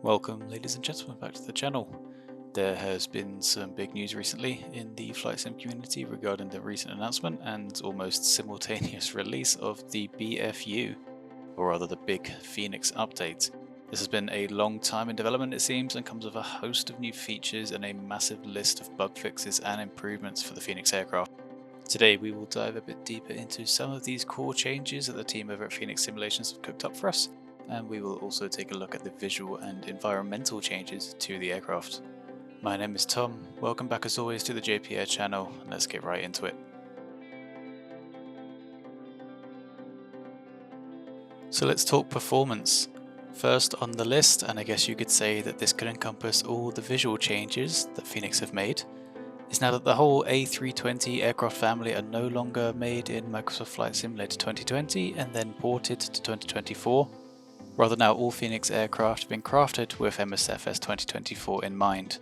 Welcome ladies and gentlemen back to the channel. There has been some big news recently in the flight sim community regarding the recent announcement and almost simultaneous release of the BFU, or rather the Big Fenix update. This has been a long time in development it seems, and comes with a host of new features and a massive list of bug fixes and improvements for the Fenix aircraft. Today we will dive a bit deeper into some of these core changes that the team over at Fenix Simulations have cooked up for us, and we will also take a look at the visual and environmental changes to the aircraft. My name is Tom, welcome back as always to the JPA channel, and let's get right into it. So let's talk performance. First on the list, and I guess you could say that this could encompass all the visual changes that Fenix have made, is now that the whole A320 aircraft family are no longer made in Microsoft Flight Simulator 2020 and then ported to 2024. Rather, now all Fenix aircraft have been crafted with MSFS2024 in mind,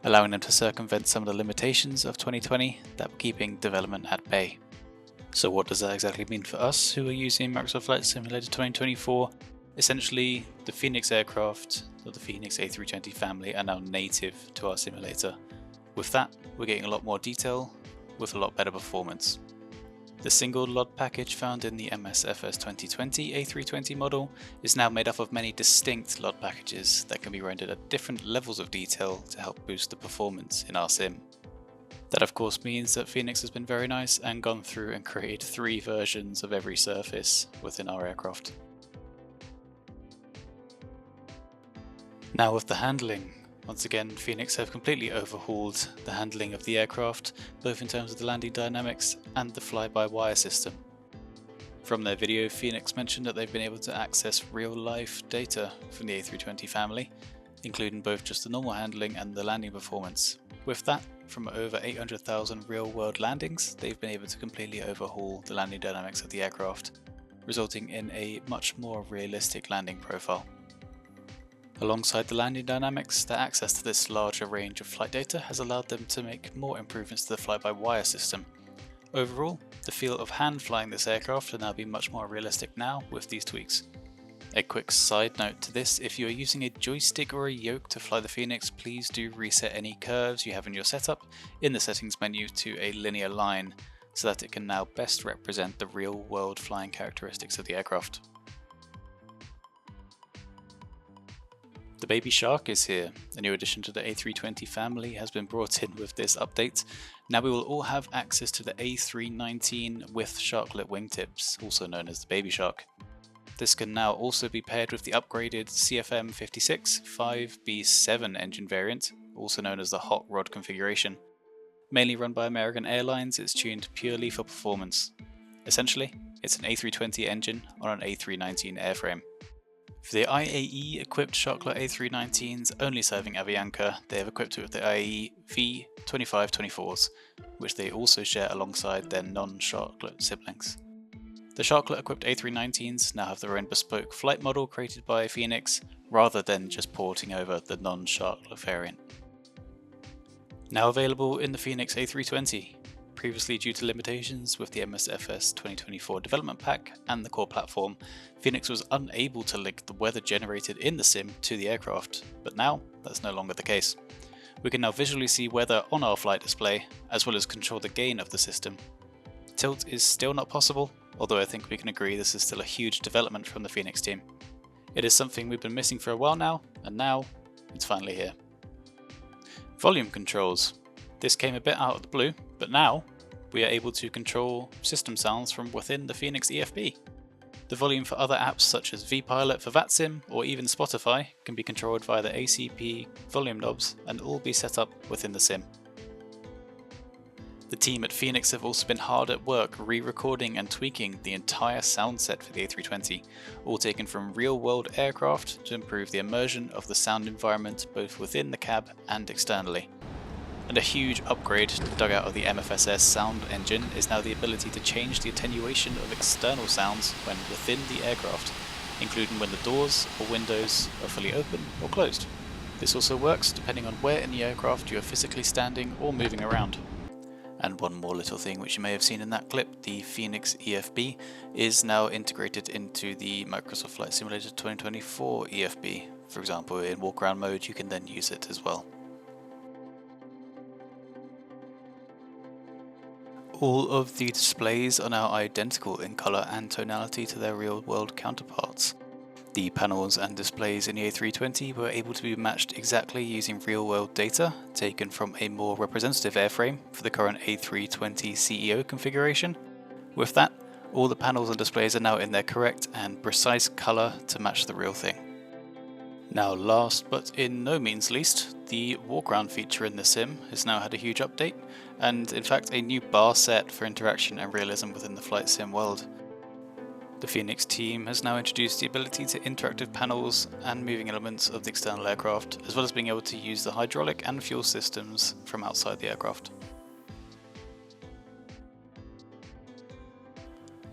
allowing them to circumvent some of the limitations of 2020 that were keeping development at bay. So what does that exactly mean for us who are using Microsoft Flight Simulator 2024? Essentially, the Fenix aircraft, or the Fenix A320 family, are now native to our simulator. With that, we're getting a lot more detail with a lot better performance. The single LOD package found in the MSFS 2020 A320 model is now made up of many distinct LOD packages that can be rendered at different levels of detail to help boost the performance in our sim. That of course means that Fenix has been very nice and gone through and created 3 versions of every surface within our aircraft. Now with the handling. Once again, Fenix have completely overhauled the handling of the aircraft, both in terms of the landing dynamics and the fly-by-wire system. From their video, Fenix mentioned that they've been able to access real-life data from the A320 family, including both just the normal handling and the landing performance. With that, from over 800,000 real-world landings, they've been able to completely overhaul the landing dynamics of the aircraft, resulting in a much more realistic landing profile. Alongside the landing dynamics, their access to this larger range of flight data has allowed them to make more improvements to the fly-by-wire system. Overall, the feel of hand flying this aircraft will now be much more realistic now with these tweaks. A quick side note to this, if you are using a joystick or a yoke to fly the Fenix, please do reset any curves you have in your setup in the settings menu to a linear line, so that it can now best represent the real world flying characteristics of the aircraft. The Baby Shark is here. A new addition to the A320 family has been brought in with this update. Now we will all have access to the A319 with sharklet wingtips, also known as the Baby Shark. This can now also be paired with the upgraded CFM56 5B7 engine variant, also known as the hot rod configuration. Mainly run by American Airlines, it's tuned purely for performance. Essentially, it's an A320 engine on an A319 airframe. For the IAE equipped Sharklet A319s only serving Avianca, they have equipped it with the IAE V2524s, which they also share alongside their non-Sharklet siblings. The Sharklet equipped A319s now have their own bespoke flight model created by Fenix, rather than just porting over the non-Sharklet variant. Now available in the Fenix A320. Previously, due to limitations with the MSFS 2024 development pack and the core platform, Fenix was unable to link the weather generated in the sim to the aircraft, but now that's no longer the case. We can now visually see weather on our flight display, as well as control the gain of the system. Tilt is still not possible, although I think we can agree this is still a huge development from the Fenix team. It is something we've been missing for a while now, and now it's finally here. Volume controls. This came a bit out of the blue, but now we are able to control system sounds from within the Fenix EFB. The volume for other apps such as vPilot for VATSIM or even Spotify can be controlled via the ACP volume knobs and all be set up within the sim. The team at Fenix have also been hard at work re-recording and tweaking the entire sound set for the A320, all taken from real-world aircraft to improve the immersion of the sound environment both within the cab and externally. And a huge upgrade dug out of the MFSS sound engine is now the ability to change the attenuation of external sounds when within the aircraft, including when the doors or windows are fully open or closed. This also works depending on where in the aircraft you are physically standing or moving around. And one more little thing which you may have seen in that clip, the Fenix EFB is now integrated into the Microsoft Flight Simulator 2024 EFB For example, in Walkaround mode you can then use it as well. All of the displays are now identical in colour and tonality to their real world counterparts. The panels and displays in the A320 were able to be matched exactly using real world data taken from a more representative airframe for the current A320 CEO configuration. With that, all the panels and displays are now in their correct and precise colour to match the real thing. Now last but in no means least, the Walkaround feature in the sim has now had a huge update, and in fact a new bar set for interaction and realism within the flight sim world. The Fenix team has now introduced the ability to interactive panels and moving elements of the external aircraft, as well as being able to use the hydraulic and fuel systems from outside the aircraft.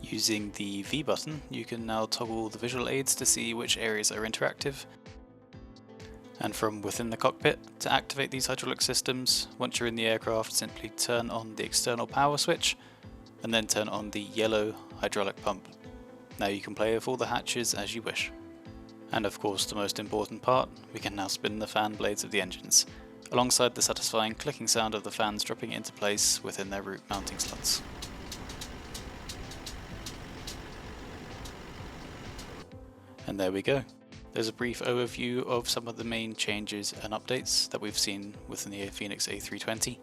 Using the V button, you can now toggle the visual aids to see which areas are interactive. And from within the cockpit, to activate these hydraulic systems, once you're in the aircraft, simply turn on the external power switch and then turn on the yellow hydraulic pump. Now you can play with all the hatches as you wish. And of course the most important part, we can now spin the fan blades of the engines, alongside the satisfying clicking sound of the fans dropping into place within their root mounting slots. And there we go. There's a brief overview of some of the main changes and updates that we've seen within the Fenix A320.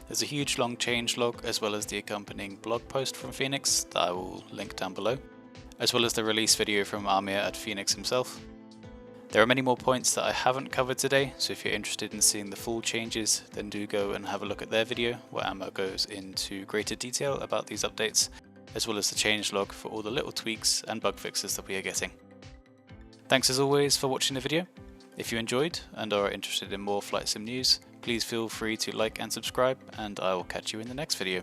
There's a huge long change log as well as the accompanying blog post from Fenix that I will link down below, as well as the release video from Amir at Fenix himself. There are many more points that I haven't covered today, so if you're interested in seeing the full changes, then do go and have a look at their video where Amir goes into greater detail about these updates, as well as the changelog for all the little tweaks and bug fixes that we are getting. Thanks as always for watching the video. If you enjoyed and are interested in more flight sim news, please feel free to like and subscribe, and I will catch you in the next video.